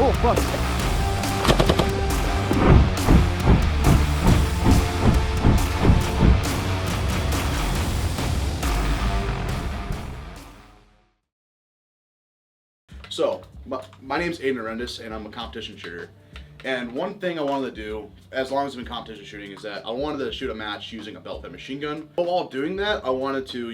Oh, fuck. So, my name's Aiden Arendis, and I'm a competition shooter. And one thing I wanted to do, as long as I've been competition shooting, is that I wanted to shoot a match using a belt-fed machine gun. But while doing that, I wanted to,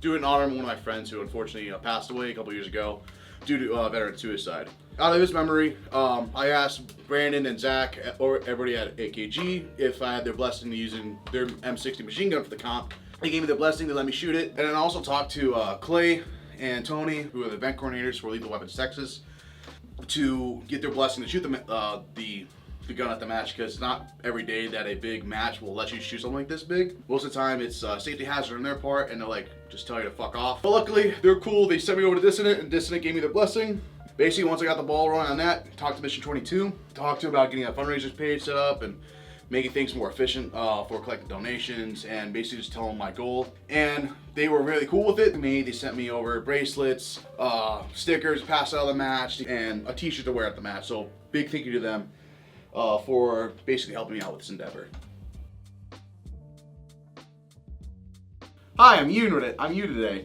do it in honor of one of my friends who unfortunately passed away a couple years ago due to veteran suicide. Out of his memory, I asked Brandon and Zach, or everybody at AKG, if I had their blessing to using their M60 machine gun for the comp. They gave me their blessing to let me shoot it. And then I also talked to Clay and Tony, who are the event coordinators for Lethal Weapons Texas, to get their blessing to shoot the gun at the match, because it's not every day that a big match will let you shoot something like this big. Most of the time it's a safety hazard on their part, and they'll like just tell you to fuck off. But luckily they're cool. They sent me over to Dissident, and Dissident gave me their blessing. Basically, once I got the ball rolling on that, talked to Mission 22, talked to about getting a fundraisers page set up and making things more efficient for collecting donations, and basically just telling them my goal. And they were really cool with it. They sent me over bracelets, stickers, passed out of the match, and a t-shirt to wear at the match. So big thank you to them for basically helping me out with this endeavor. Hi, I'm you today.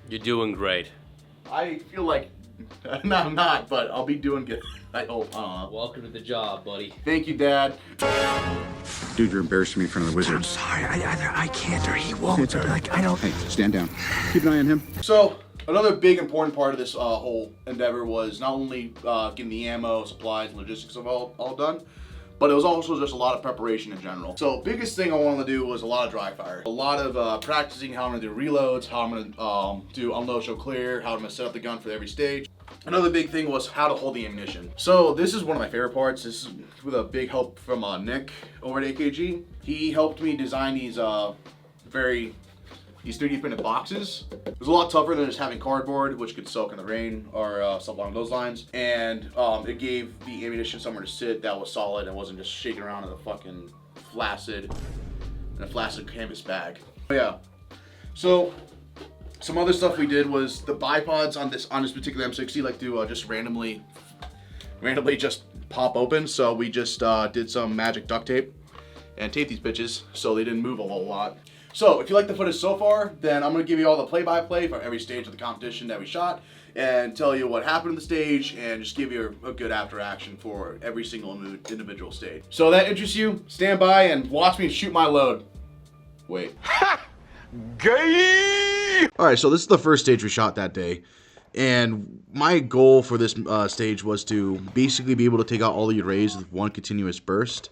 You're doing great. I feel like, no, I'm not, but I'll be doing good. I hope. I don't know. Welcome to the job, buddy. Thank you, Dad. Dude, you're embarrassing me in front of the wizard. I'm sorry, either I can't or he won't. Like, I don't. Hey, stand down. Keep an eye on him. So, another big important part of this whole endeavor was not only getting the ammo, supplies, and logistics of all done, but it was also just a lot of preparation in general. So, biggest thing I wanted to do was a lot of dry fire. A lot of practicing how I'm gonna do reloads, how I'm gonna do unload, show clear, how I'm gonna set up the gun for every stage. Another big thing was how to hold the ammunition. So this is one of my favorite parts. This is with a big help from Nik over at AKG. He helped me design these 3D printed boxes. It was a lot tougher than just having cardboard, which could soak in the rain or stuff along those lines. And it gave the ammunition somewhere to sit that was solid and wasn't just shaking around in a fucking flaccid canvas bag. But yeah, so some other stuff we did was the bipods on this particular M60 like to just randomly just pop open. So we just did some magic duct tape and taped these bitches so they didn't move a whole lot. So if you like the footage so far, then I'm gonna give you all the play-by-play for every stage of the competition that we shot and tell you what happened in the stage and just give you a good after action for every single individual stage. So that interests you, stand by and watch me shoot my load. Wait. Gay! Alright, so this is the first stage we shot that day. And my goal for this stage was to basically be able to take out all the arrays with one continuous burst.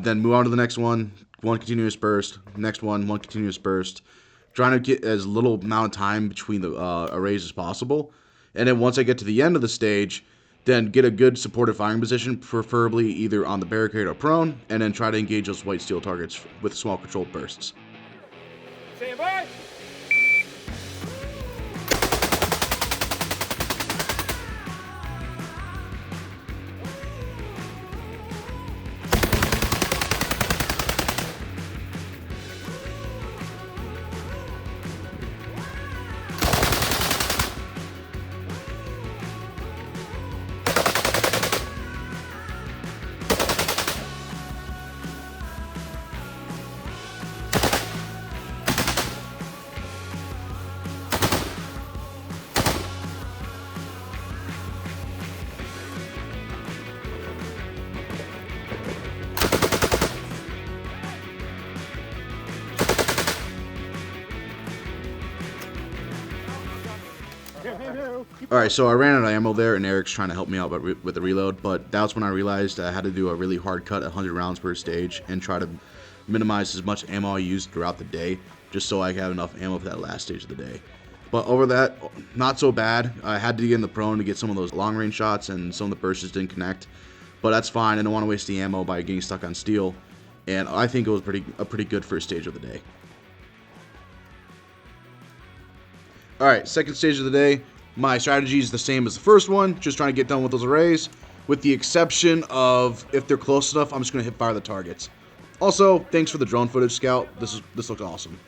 Then move on to the next one continuous burst, next one continuous burst. Trying to get as little amount of time between the arrays as possible. And then once I get to the end of the stage, then get a good supported firing position, preferably either on the barricade or prone, and then try to engage those white steel targets with small controlled bursts. Stand by! Alright, so I ran out of ammo there, and Eric's trying to help me out with the reload, but that's when I realized I had to do a really hard cut at 100 rounds per stage and try to minimize as much ammo I used throughout the day, just so I have enough ammo for that last stage of the day. But over that, not so bad. I had to get in the prone to get some of those long range shots, and some of the bursts didn't connect, but that's fine. I don't want to waste the ammo by getting stuck on steel, and I think it was a pretty good first stage of the day. Alright, second stage of the day. My strategy is the same as the first one, just trying to get done with those arrays, with the exception of if they're close enough, I'm just going to hip fire the targets. Also, thanks for the drone footage, Scout. This looks awesome.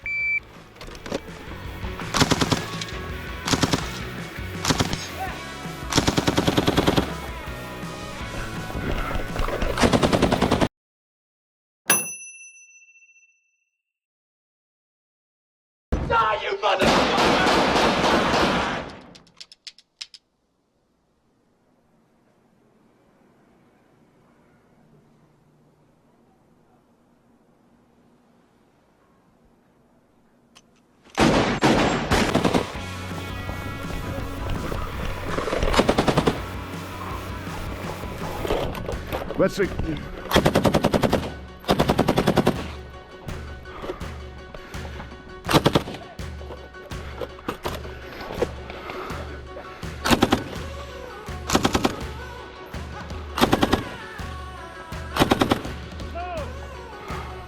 Let's see.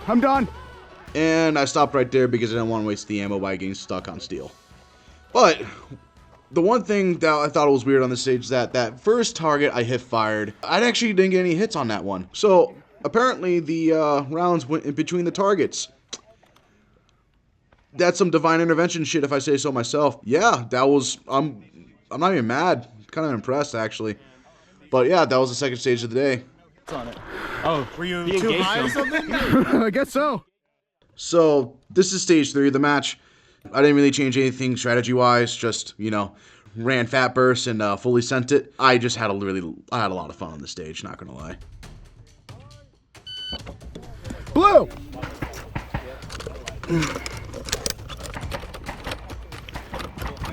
I'm done. And I stopped right there because I didn't want to waste the ammo by getting stuck on steel. But the one thing that I thought was weird on this stage is that first target I hit fired, I actually didn't get any hits on that one. So apparently the rounds went in between the targets. That's some divine intervention shit if I say so myself. Yeah, that was, I'm not even mad. Kind of impressed actually. But yeah, that was the second stage of the day. On it. Oh, were you too high or something? I guess so. So this is stage 3 of the match. I didn't really change anything strategy-wise. Just, you know, ran fat bursts and fully sent it. I just had a lot of fun on the stage. Not gonna lie. Blue.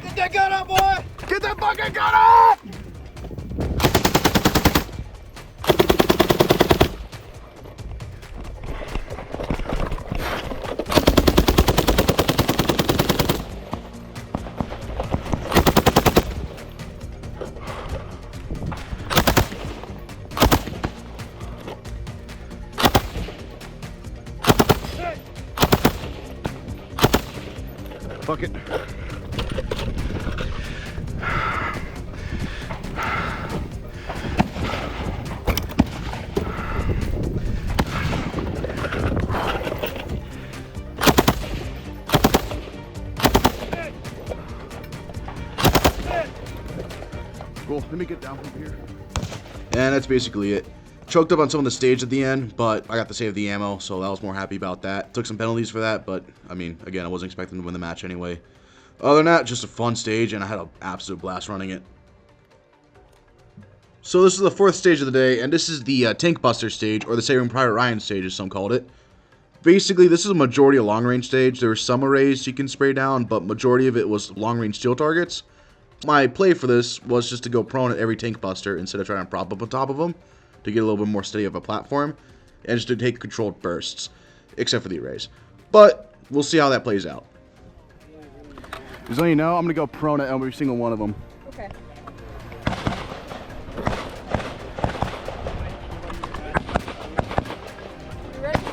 Get that gun up, boy! Get that fucking gun up! Fuck it. Cool, let me get down from here. And that's basically it. Choked up on some of the stage at the end, but I got to save the ammo, so I was more happy about that. Took some penalties for that, but I mean, again, I wasn't expecting to win the match anyway. Other than that, just a fun stage, and I had an absolute blast running it. So this is the 4th stage of the day, and this is the Tank Buster stage, or the Saving Private Ryan stage, as some called it. Basically, this is a majority of long-range stage. There were some arrays you can spray down, but majority of it was long-range steel targets. My play for this was just to go prone at every Tank Buster instead of trying to prop up on top of them, to get a little bit more steady of a platform, and just to take controlled bursts, except for the arrays. But we'll see how that plays out. Just so you know, I'm gonna go prone at every single one of them. Okay. You ready?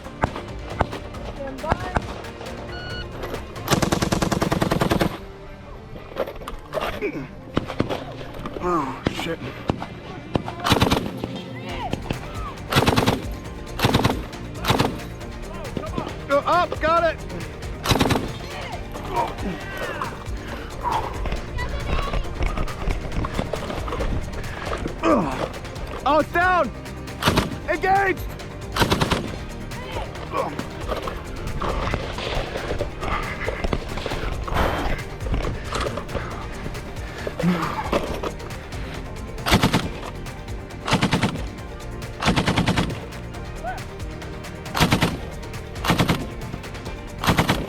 Stand by. Oh, shit. Go up, got it! Oh, it's down! Engaged!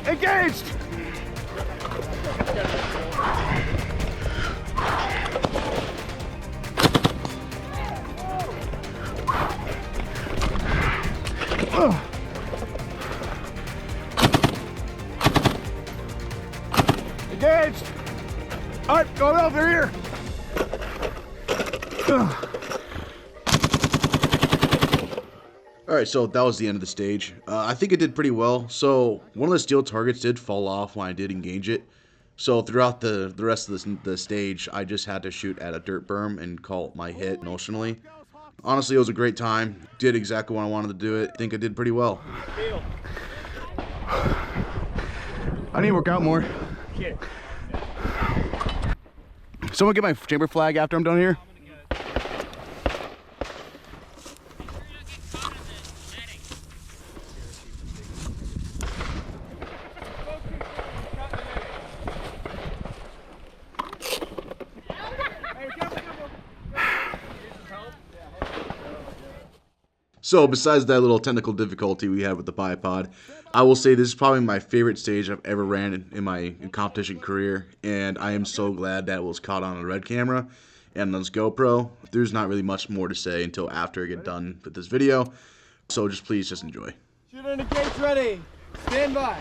Engaged! Engaged! Alright, go over here! Alright, so that was the end of the stage. I think it did pretty well. So, one of the steel targets did fall off when I did engage it. So, throughout the rest of the stage, I just had to shoot at a dirt berm and call my hit notionally. Honestly, it was a great time. Did exactly what I wanted to do it. I think I did pretty well. I need to work out more. Someone get my chamber flag after I'm done here. So, besides that little technical difficulty we had with the bipod, I will say this is probably my favorite stage I've ever ran in my competition career, and I am so glad that it was caught on a red camera, and this GoPro. There's not really much more to say until after I get done with this video. So please just enjoy. Shooter indicates ready. Stand by.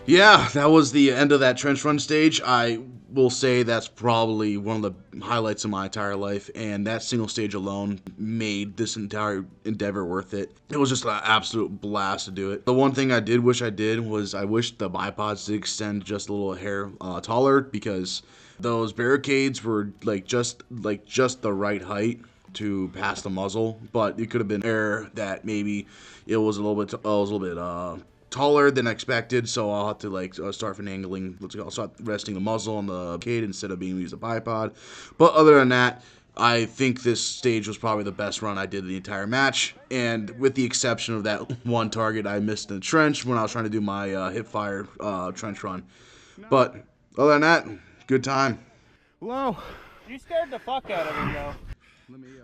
Yeah, that was the end of that trench run stage. I will say that's probably one of the highlights of my entire life, and that single stage alone made this entire endeavor worth it. It was just an absolute blast to do it. The one thing I did wish I did was I wish the bipods did extend just a little hair taller, because those barricades were just the right height to pass the muzzle, but it could have been error that maybe it was a little bit taller than expected, so I'll have to start finagling. I'll start resting the muzzle on the barricade instead of being used a bipod. But other than that, I think this stage was probably the best run I did the entire match, and with the exception of that one target I missed in the trench when I was trying to do my hip fire trench run. But other than that, good time. Whoa. You scared the fuck out of him, though.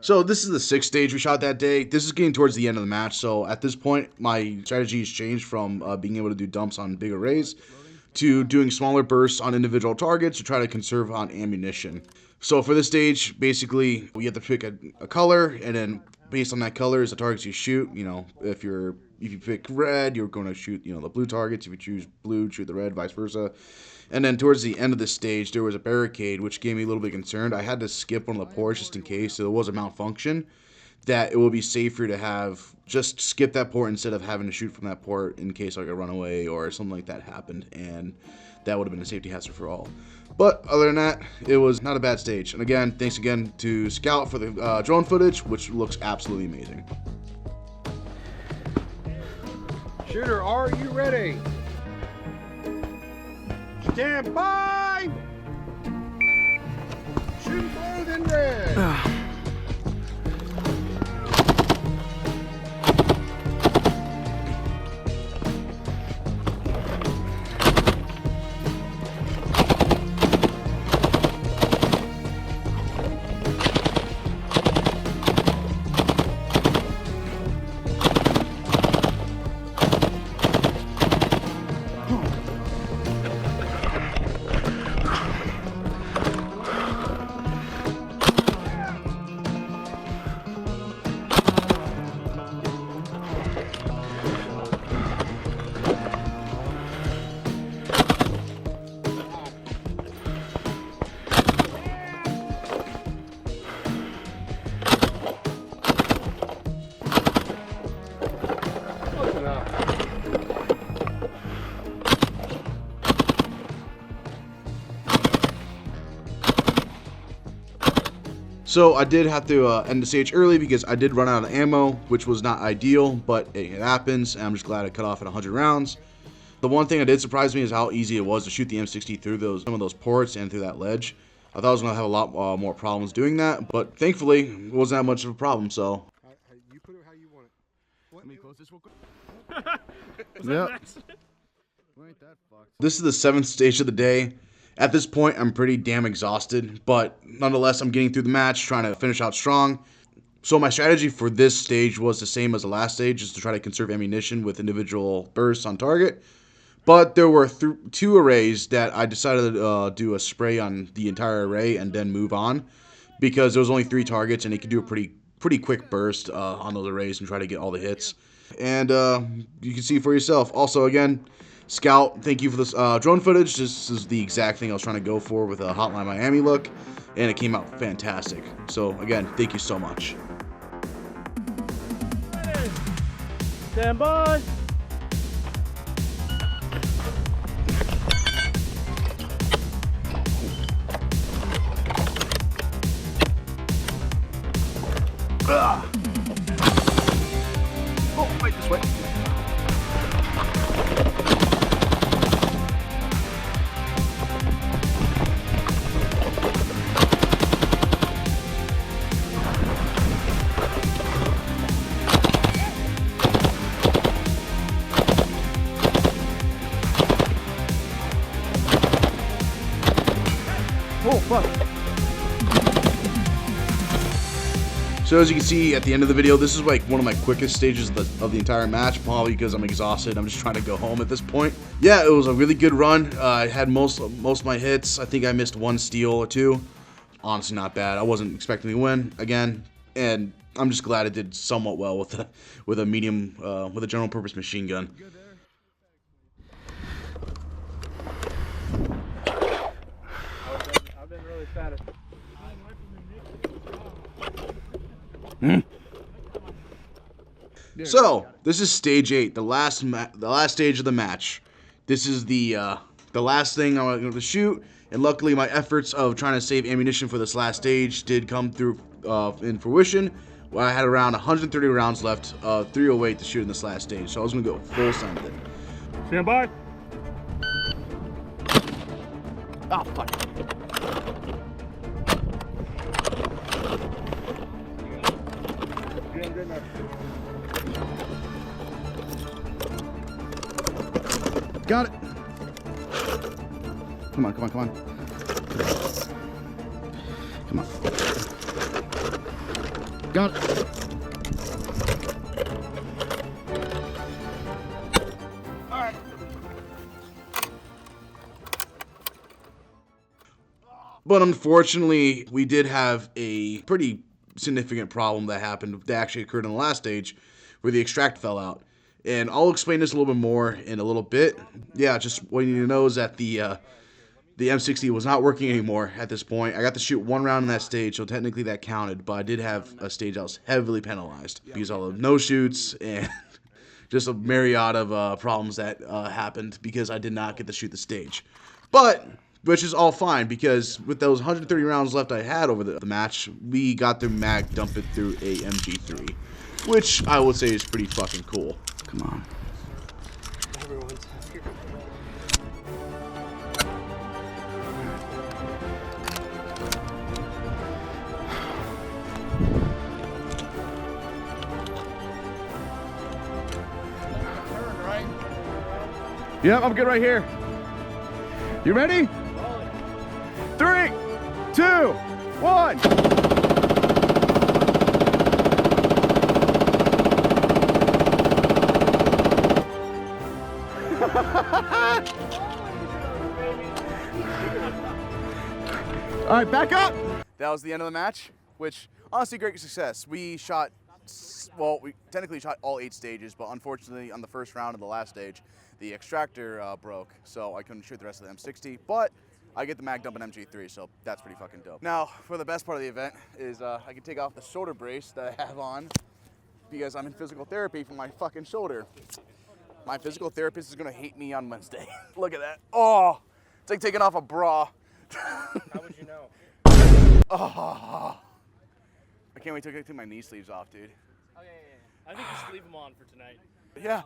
So this is the sixth stage we shot that day. This is getting towards the end of the match, so at this point my strategy has changed from being able to do dumps on big arrays to doing smaller bursts on individual targets to try to conserve on ammunition. So for this stage, basically we have to pick a color, and then based on that color is the targets you shoot. You know, if you pick red, you're going to shoot the blue targets. If you choose blue, shoot the red, vice versa. And then towards the end of the stage, there was a barricade, which gave me a little bit concerned. I had to skip one of the ports just in case, so there was a malfunction, that it would be safer to have just skip that port instead of having to shoot from that port in case like a runaway or something like that happened, and that would have been a safety hazard for all. But other than that, it was not a bad stage. And again, thanks again to Scout for the drone footage, which looks absolutely amazing. Shooter, are you ready? Stand by! Shoot blue, then red. So I did have to end the stage early because I did run out of ammo, which was not ideal, but it happens, and I'm just glad I cut off at 100 rounds. The one thing that did surprise me is how easy it was to shoot the M60 through some of those ports and through that ledge. I thought I was going to have a lot more problems doing that, but thankfully it wasn't that much of a problem, so. You put it how you want it. Let me close this real quick. Yep. This is the 7th stage of the day. At this point, I'm pretty damn exhausted, but nonetheless, I'm getting through the match, trying to finish out strong. So my strategy for this stage was the same as the last stage, is to try to conserve ammunition with individual bursts on target. But there were 2 arrays that I decided to do a spray on the entire array and then move on, because there was only 3 targets and it could do a pretty quick burst on those arrays and try to get all the hits. And you can see for yourself. Also, again, Scout, thank you for this drone footage. This is the exact thing I was trying to go for with a Hotline Miami look, and it came out fantastic. So again, thank you so much. Stand by. Oh, wait, this way. Oh, fuck. So as you can see at the end of the video, this is like one of my quickest stages of the entire match, probably because I'm exhausted. I'm just trying to go home at this point. Yeah, it was a really good run. I had most of my hits. I think I missed one steal or two. Honestly, not bad. I wasn't expecting to win again, and I'm just glad I did somewhat well with a medium with a general purpose machine gun. I've been really satisfied. So this is stage 8, the last stage of the match. This is the last thing I was going to shoot, and luckily my efforts of trying to save ammunition for this last stage did come through in fruition. Where I had around 130 rounds left, 308 to shoot in this last stage, so I was going to go full send with it. Stand by. Oh, fuck. Got it. Come on, come on, come on. Come on. Got it. All right. But unfortunately, we did have a pretty significant problem that happened that actually occurred in the last stage where the extract fell out. And I'll explain this a little bit more in a little bit. Yeah, just what you need to know is that the M60 was not working anymore at this point. I got to shoot one round in that stage, so technically that counted, but I did have a stage that was heavily penalized because all the no-shoots and just a myriad of problems that happened because I did not get to shoot the stage. But which is all fine, because with those 130 rounds left I had over the match, we got to mag dump it through a MG3, which I would say is pretty fucking cool. Come on. Yep, I'm good right here. You ready? 3, 2, 1. All right, back up. That was the end of the match, which honestly great success. We shot, well, we technically shot all 8 stages, but unfortunately on the first round of the last stage, the extractor broke, so I couldn't shoot the rest of the M60, but I get the mag dump in MG3, so that's pretty fucking dope. Now, for the best part of the event is I can take off the shoulder brace that I have on because I'm in physical therapy for my fucking shoulder. My physical therapist is gonna hate me on Wednesday. Look at that. Oh, it's like taking off a bra. How would you know? Oh, I can't wait to take my knee sleeves off, dude. Oh, yeah. I think just leave them on for tonight. Yeah,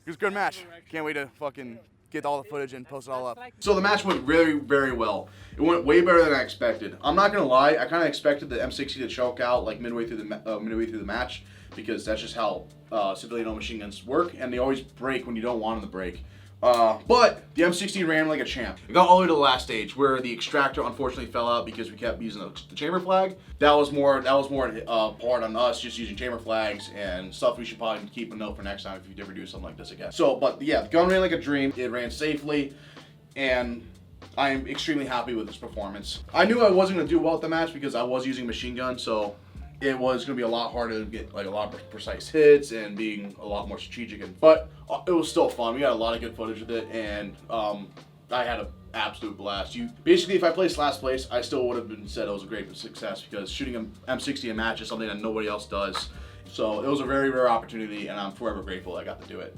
it was a good match. Can't wait to fucking get all the footage and post it all up. So the match went very, very well. It went way better than I expected. I'm not gonna lie, I kind of expected the M60 to choke out like midway through the match, because that's just how civilian machine guns work, and they always break when you don't want them to break. But the M60 ran like a champ. We got all the way to the last stage where the extractor unfortunately fell out because we kept using the chamber flag. That was more part on us just using chamber flags and stuff we should probably keep a note for next time if you ever do something like this again. So, but yeah, the gun ran like a dream. It ran safely, and I am extremely happy with this performance. I knew I wasn't going to do well at the match because I was using machine gun, so it was going to be a lot harder to get like a lot more precise hits and being a lot more strategic. But it was still fun. We got a lot of good footage with it, and I had an absolute blast. Basically, if I placed last place, I still would have been said it was a great success because shooting an M60 a match is something that nobody else does. So it was a very rare opportunity, and I'm forever grateful I got to do it.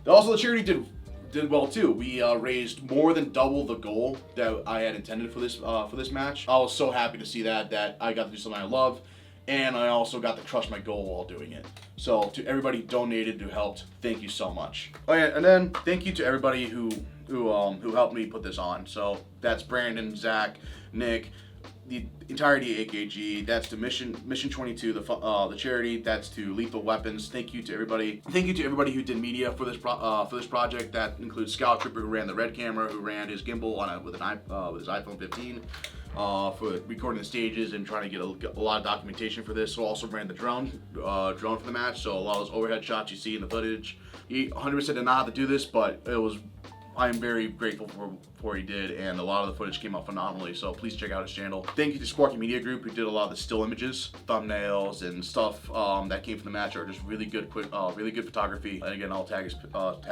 Also, the charity did well too. We raised more than double the goal that I had intended for this match. I was so happy to see that I got to do something I love, and I also got to crush my goal while doing it. So to everybody who donated, who helped, thank you so much. Oh yeah, and then thank you to everybody who helped me put this on. So that's Brandon, Zach, Nick, the entirety of AKG. That's to Mission 22, the charity. That's to Lethal Weapons. Thank you to everybody. Thank you to everybody who did media for this project. That includes Scout Trooper, who ran the red camera, who ran his gimbal with his iPhone 15 for recording the stages and trying to get a lot of documentation for this. So also ran the drone for the match. So a lot of those overhead shots you see in the footage. He 100% did not have to do this, but I'm very grateful for what he did, and a lot of the footage came out phenomenally, so please check out his channel. Thank you to Sparky Media Group, who did a lot of the still images, thumbnails, and stuff that came from the match are just really good photography. And again, I'll tag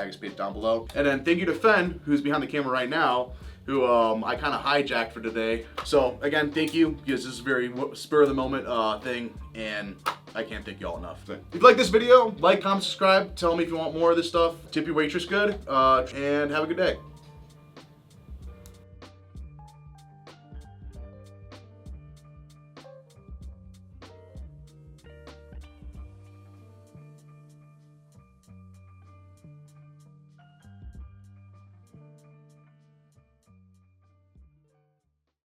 his page down below. And then thank you to Phen, who's behind the camera right now, who I kind of hijacked for today. So again, thank you, because this is a very spur of the moment thing, and I can't thank you all enough. If you like this video, like, comment, subscribe, tell me if you want more of this stuff. Tip your waitress good, and have a good day.